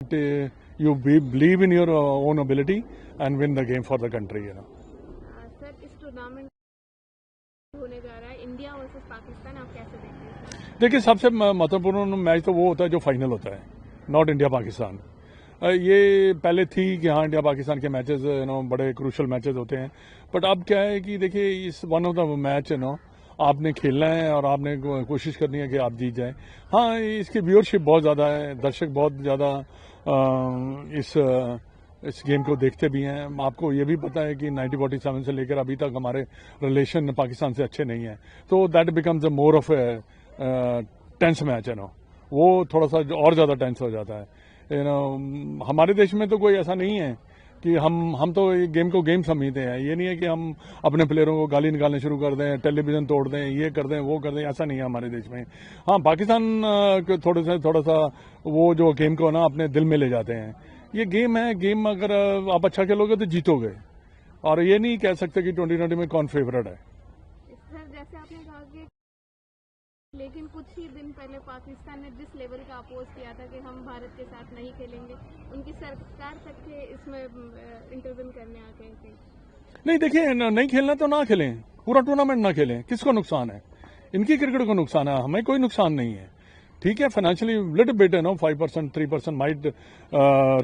that you believe in your own ability and win the game for the country. Sir, इस tournament होने जा रहा है India versus Pakistan, आप कैसे देखते हैं? देखिए, सबसे महत्वपूर्ण मैच तो वो होता है जो फाइनल होता है, नॉट इंडिया पाकिस्तान। ये पहले थी कि हाँ इंडिया पाकिस्तान के मैचेस बड़े क्रूशल मैचेस होते हैं, बट अब क्या है कि देखिए इस वन ऑफ द मैच आपने खेलना है और आपने कोशिश करनी है कि आप जीत जाए। हाँ, इसकी व्यूअरशिप बहुत ज़्यादा है, दर्शक बहुत ज़्यादा इस गेम को देखते भी हैं। आपको ये भी पता है कि 1947 से लेकर अभी तक हमारे रिलेशन पाकिस्तान से अच्छे नहीं हैं, तो that becomes a more of a tense match वो थोड़ा सा और ज़्यादा टेंस हो जाता है। हमारे देश में तो कोई ऐसा नहीं है कि हम तो गेम को गेम समझते हैं। ये नहीं है कि हम अपने प्लेयरों को गाली निकालने शुरू कर दें, टेलीविजन तोड़ दें, ये कर दें, वो कर दें, ऐसा नहीं है हमारे देश में। हाँ, पाकिस्तान थोड़ा सा वो जो गेम को अपने दिल में ले जाते हैं। ये गेम है, गेम अगर आप अच्छा खेलोगे तो जीतोगे, और ये नहीं कह सकते कि 2020 में कौन फेवरेट है। सर, जैसे आपने कहा कि लेकिन कुछ ही दिन पहले पाकिस्तान ने जिस लेवल का अपोज किया था कि हम भारत के साथ नहीं खेलेंगे, उनकी सरकार तक के इसमें इंटरवीन करने आ गए थे। नहीं, देखिए, नहीं खेलना तो ना खेलें, पूरा टूर्नामेंट ना खेलें, किसको नुकसान है? इनकी क्रिकेट को नुकसान है, हमें कोई नुकसान नहीं है। ठीक है, financially little bit 5% 3% might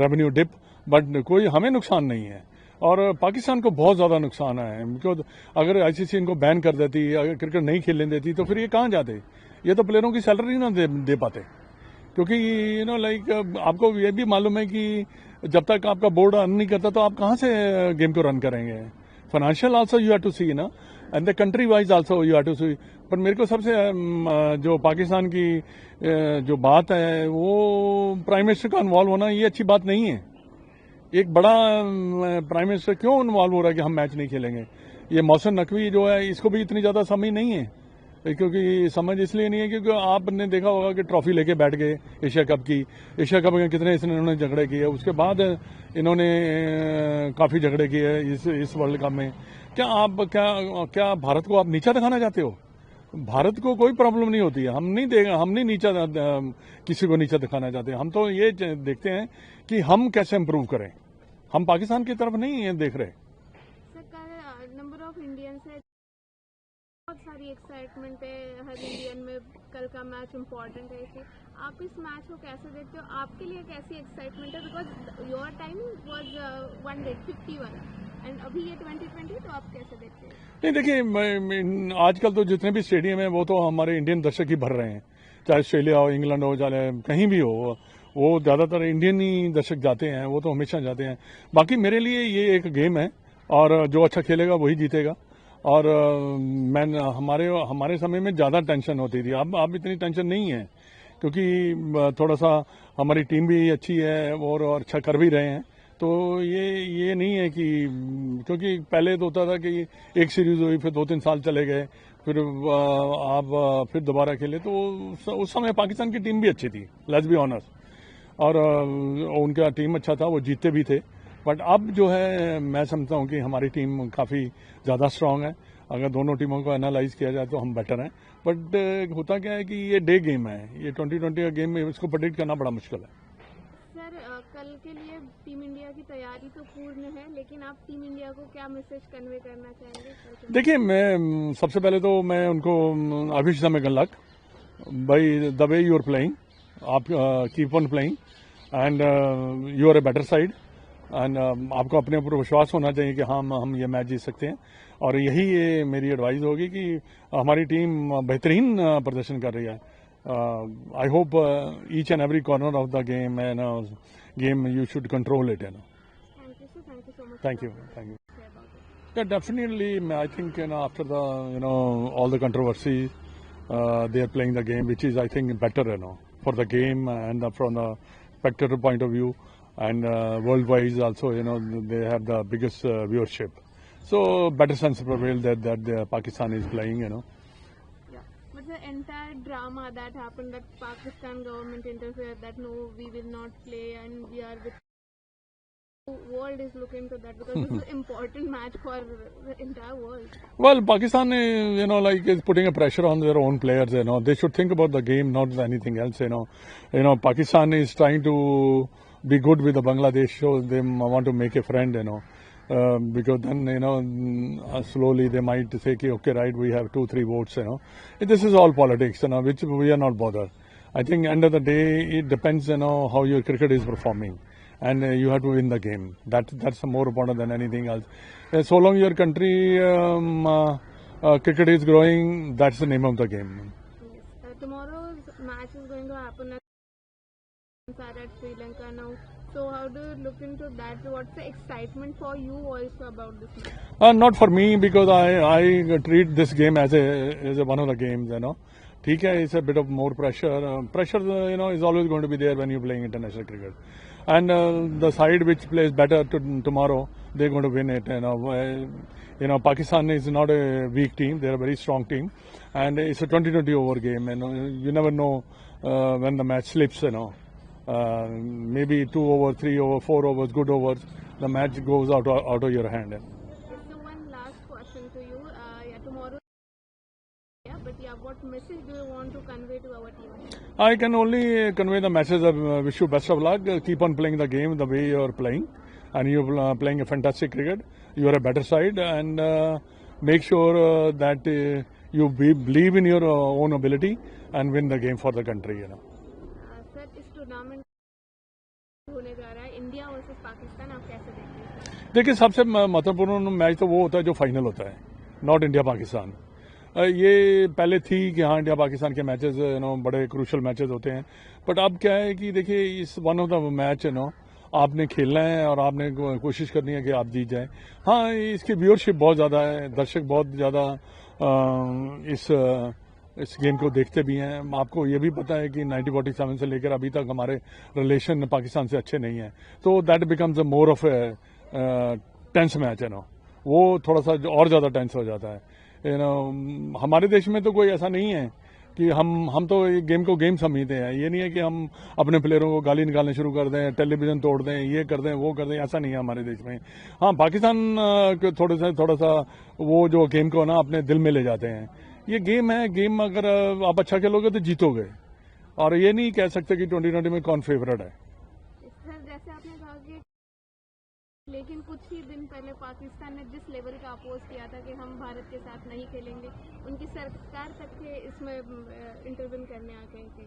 revenue dip, but कोई हमें नुकसान नहीं है। और पाकिस्तान को बहुत ज़्यादा नुकसान है, बिकॉज अगर आईसीसी इनको बैन कर देती, अगर क्रिकेट नहीं खेलने देती, तो फिर ये कहाँ जाते? ये तो प्लेयरों की सैलरी ना दे पाते, क्योंकि लाइक आपको ये भी मालूम है कि जब तक आपका बोर्ड अर्न नहीं करता तो आप कहाँ से गेम को रन करेंगे? Financial also you have to see and the country wise also you have to see. पर मेरे को सबसे जो पाकिस्तान की जो बात है, वो प्राइम मिनिस्टर का इन्वॉल्व होना, ये अच्छी बात नहीं है। एक बड़ा प्राइम मिनिस्टर क्यों इन्वॉल्व हो रहा है कि हम मैच नहीं खेलेंगे? ये मोहसिन नकवी जो है, इसको भी इतनी ज़्यादा समझ नहीं है, क्योंकि समझ इसलिए नहीं है क्योंकि आपने देखा होगा कि ट्रॉफी लेके बैठ गए एशिया कप की। एशिया कप में कितने इन्होंने झगड़े किए, उसके बाद इन्होंने काफ़ी झगड़े किए इस वर्ल्ड कप में। क्या भारत को आप नीचा दिखाना चाहते हो? भारत को कोई प्रॉब्लम नहीं होती है, हम नहीं नीचा किसी को नीचा दिखाना चाहते। हम तो ये देखते हैं कि हम कैसे इम्प्रूव करें, हम पाकिस्तान की तरफ नहीं देख रहे। नंबर ऑफ इंडियंस है, बहुत सारी एक्साइटमेंट है हर इंडियन में, कल का मैच इम्पोर्टेंट है। इसे आप इस मैच को कैसे देखते हो? आपके लिए कैसी एक्साइटमेंट है? Because your time was 151 and अभी ये 2020, तो आप कैसे देखते हैं? नहीं, देखिए, आजकल तो जितने भी स्टेडियम है वो तो हमारे इंडियन दर्शक ही भर रहे हैं, चाहे ऑस्ट्रेलिया हो, इंग्लैंड हो, चाहे कहीं भी हो, वो ज़्यादातर इंडियन ही दर्शक जाते हैं, वो तो हमेशा जाते हैं। बाकी मेरे लिए ये एक गेम है, और जो अच्छा खेलेगा वही जीतेगा। और हमारे समय में ज़्यादा टेंशन होती थी, अब इतनी टेंशन नहीं है, क्योंकि थोड़ा सा हमारी टीम भी अच्छी है और अच्छा कर भी रहे हैं। तो ये नहीं है कि, क्योंकि पहले तो होता था कि एक सीरीज हुई, फिर 2-3 साल चले गए, फिर आप फिर दोबारा खेले, तो उस समय पाकिस्तान की टीम भी अच्छी थी, लेट्स बी ऑनेस्ट, और उनका टीम अच्छा था, वो जीतते भी थे। बट अब जो है, मैं समझता हूँ कि हमारी टीम काफ़ी ज़्यादा स्ट्रांग है। अगर दोनों टीमों को एनालाइज किया जाए तो हम बेटर हैं। बट होता क्या है कि ये डे गेम है, ये 2020 का गेम है, इसको प्रेडिक्ट करना बड़ा मुश्किल है। सर, कल के लिए टीम इंडिया की तैयारी तो पूर्ण है, लेकिन आप टीम इंडिया को क्या मैसेज कन्वे करना चाहेंगे? देखिए, मैं सबसे पहले तो मैं उनको I wish them good luck by the way you are playing. आप keep on playing and you are a better side, and आपको अपने ऊपर विश्वास होना चाहिए कि हाँ, हम ये मैच जीत सकते हैं। और यही मेरी एडवाइस होगी कि हमारी टीम बेहतरीन प्रदर्शन कर रही है। I hope each and every corner of the game you should control it. Thank you, sir. Thank you so much. Thank you. Yeah, definitely. I think after the all the controversy, they are playing the game, which is I think better for the game and from the spectator point of view, and worldwide also they have the biggest viewership. So better sense prevailed that Pakistan is playing. Yeah, but the entire drama that happened, that Pakistan government interfered, that no, we will not play, and we are with. World is looking to that because this is an important match for the entire world. Well, Pakistan is putting a pressure on their own players. They should think about the game, not anything else. Pakistan is trying to be good with the Bangladesh, show them want to make a friend, because then, slowly they might say, okay, right, we have 2-3 votes, This is all politics, which we are not bothered. I think end of the day, it depends, how your cricket is performing. And you have to win the game. That's more important than anything else. So long your country cricket is growing, that's the name of the game. Yes. Tomorrow's match is going to happen at Sri Lanka now. So how do you look into that? What's the excitement for you also about this match? Not for me, because I treat this game as one of the games, ठीक है, it's a bit of more pressure. Pressure, is always going to be there when you're playing international cricket. And the side which plays better tomorrow, they're going to win it. Pakistan is not a weak team; they're a very strong team, and it's a 20-20 over game. You never know when the match slips. Maybe 2 overs, 3 overs, 4 overs, good overs, the match goes out of your hand. So one last question to you. Tomorrow. What message do you want to convey to our team? I can only convey the message of wish you best of luck. Keep on playing the game the way you're playing, and you're playing a fantastic cricket. You are a better side, and make sure that you believe in your own ability and win the game for the country. Sir, इस tournament होने जा रहा है India versus Pakistan, आप कैसे देखते हैं? देखिए, सबसे महत्वपूर्ण मैच तो वो होता है जो फाइनल होता है, नॉट इंडिया पाकिस्तान। ये पहले थी कि हाँ, इंडिया पाकिस्तान के मैचेस बड़े क्रूशल मैचेस होते हैं, बट अब क्या है कि देखिए, इस वन ऑफ द मैच आपने खेलना है और आपने कोशिश करनी है कि आप जीत जाए। हाँ, इसकी व्यूअरशिप बहुत ज़्यादा है, दर्शक बहुत ज़्यादा इस गेम को देखते भी हैं। आपको ये भी पता है कि 1947 से लेकर अभी तक हमारे रिलेशन पाकिस्तान से अच्छे नहीं हैं, तो that becomes a more of a tense match, वो थोड़ा सा और ज़्यादा टेंस हो जाता है। हमारे देश में तो कोई ऐसा नहीं है कि हम तो गेम को गेम समझते हैं। ये नहीं है कि हम अपने प्लेयरों को गाली निकालने शुरू कर दें, टेलीविजन तोड़ दें, ये कर दें, वो कर दें, ऐसा नहीं है हमारे देश में। हाँ, पाकिस्तान थोड़ा सा वो जो गेम को अपने दिल में ले जाते हैं। ये गेम है, गेम अगर आप अच्छा खेलोगे तो जीतोगे, और ये नहीं कह सकते कि 2020 में कौन फेवरेट है। सर, जैसे आपने कहा कि लेकिन कुछ ही दिन पहले पाकिस्तान ने जिस लेवल का अपोज किया था कि हम भारत के साथ नहीं खेलेंगे, उनकी सरकार तक के इसमें इंटरवेन करने आ गई थी।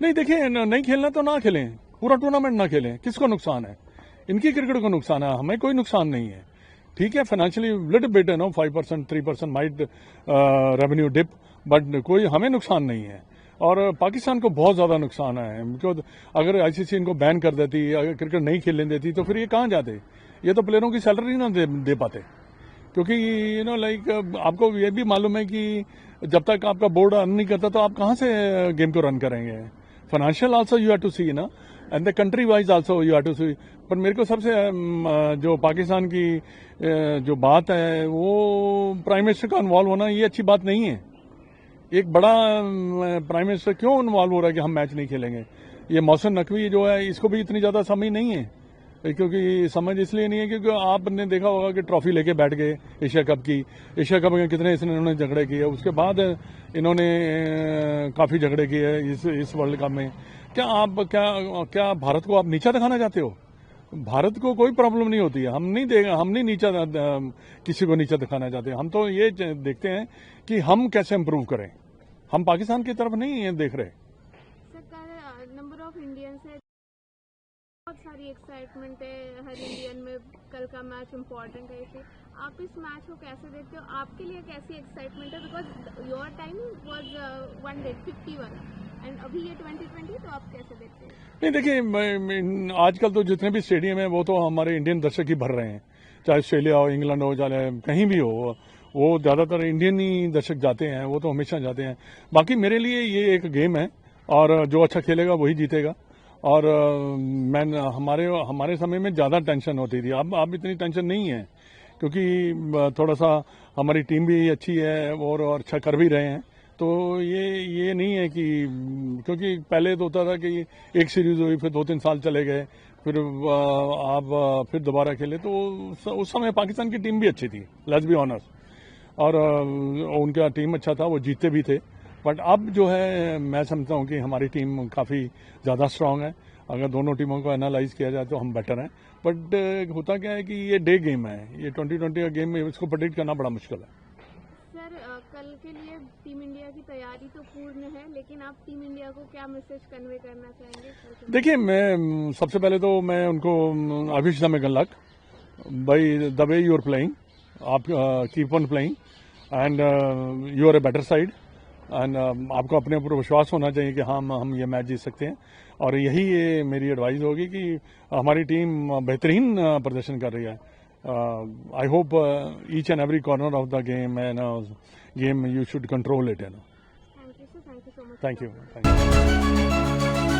नहीं, देखिए, नहीं खेलना तो ना खेलें, पूरा टूर्नामेंट ना खेलें, किसको नुकसान है? इनकी क्रिकेट को नुकसान है, हमें कोई नुकसान नहीं है। ठीक है, financially little bit 5%, 3% might revenue dip, but कोई हमें नुकसान नहीं है। और पाकिस्तान को बहुत ज़्यादा नुकसान है, बिकॉज अगर आईसीसी इनको बैन कर देती, अगर क्रिकेट नहीं खेलने देती, तो फिर ये कहाँ जाते? ये तो प्लेयरों की सैलरी ना दे पाते, क्योंकि लाइक आपको ये भी मालूम है कि जब तक आपका बोर्ड अर्न नहीं करता तो आप कहाँ से गेम को रन करेंगे? Financial also you have to see and the country wise also you have to see. पर मेरे को सबसे जो पाकिस्तान की जो बात है, वो प्राइम मिनिस्टर का इन्वॉल्व होना, ये अच्छी बात नहीं है। एक बड़ा प्राइम मिनिस्टर क्यों इन्वॉल्व हो रहा है कि हम मैच नहीं खेलेंगे? ये मौसम नकवी जो है, इसको भी इतनी ज़्यादा समझ नहीं है, क्योंकि समझ इसलिए नहीं है क्योंकि आपने देखा होगा कि ट्रॉफी लेके बैठ गए एशिया कप की। एशिया कप में कितने इन्होंने झगड़े किए, उसके बाद इन्होंने काफ़ी झगड़े किए इस वर्ल्ड कप में। क्या भारत को आप नीचा दिखाना चाहते हो? भारत को कोई प्रॉब्लम नहीं होती है, हम नहीं नीचा किसी को नीचा दिखाना चाहते। हम तो ये देखते हैं कि हम कैसे इम्प्रूव करें, हम पाकिस्तान की तरफ नहीं देख रहे। सर, नंबर ऑफ इंडियंस है, बहुत सारी एक्साइटमेंट है हर इंडियन में, कल का मैच इम्पोर्टेंट है। इसे आप इस मैच को कैसे देखते हो? आपके लिए कैसी एक्साइटमेंट है? Because your time was 151 and अभी ये 2020, तो आप कैसे देखते हैं? नहीं, देखिए, आजकल तो जितने भी स्टेडियम है वो तो हमारे इंडियन दर्शक ही भर रहे हैं, चाहे ऑस्ट्रेलिया हो, इंग्लैंड हो, चाहे कहीं भी हो, वो ज़्यादातर इंडियन ही दर्शक जाते हैं, वो तो हमेशा जाते हैं। बाकी मेरे लिए ये एक गेम है, और जो अच्छा खेलेगा वही जीतेगा। और हमारे समय में ज़्यादा टेंशन होती थी, अब इतनी टेंशन नहीं है, क्योंकि थोड़ा सा हमारी टीम भी अच्छी है और अच्छा कर भी रहे हैं। तो ये नहीं है कि, क्योंकि पहले तो होता था कि एक सीरीज हुई, फिर 2-3 साल चले गए, फिर आप फिर दोबारा खेले, तो उस समय पाकिस्तान की टीम भी अच्छी थी, लेट्स बी ऑनेस्ट, और उनका टीम अच्छा था, वो जीतते भी थे। बट अब जो है, मैं समझता हूँ कि हमारी टीम काफ़ी ज़्यादा स्ट्रांग है, अगर दोनों टीमों को एनालाइज किया जाए तो हम बेटर हैं, बट होता क्या है कि ये डे गेम है, ये 2020 का गेम है, इसको प्रेडिक्ट करना बड़ा मुश्किल है। सर कल के लिए टीम इंडिया की तैयारी तो पूर्ण है, लेकिन आप टीम इंडिया को क्या मैसेज कन्वे करना चाहेंगे कल के लिए? देखिए, मैं सबसे पहले तो मैं उनको I wish them luck by the way you are playing, आप keep on playing and you are a better side, and आपको अपने ऊपर विश्वास होना चाहिए कि हाँ हम ये मैच जीत सकते हैं, और यही ये मेरी एडवाइस होगी कि हमारी टीम बेहतरीन प्रदर्शन कर रही है। I hope each and every corner of the game end game you should control it. Thank you sir, thank you so much. Thank you.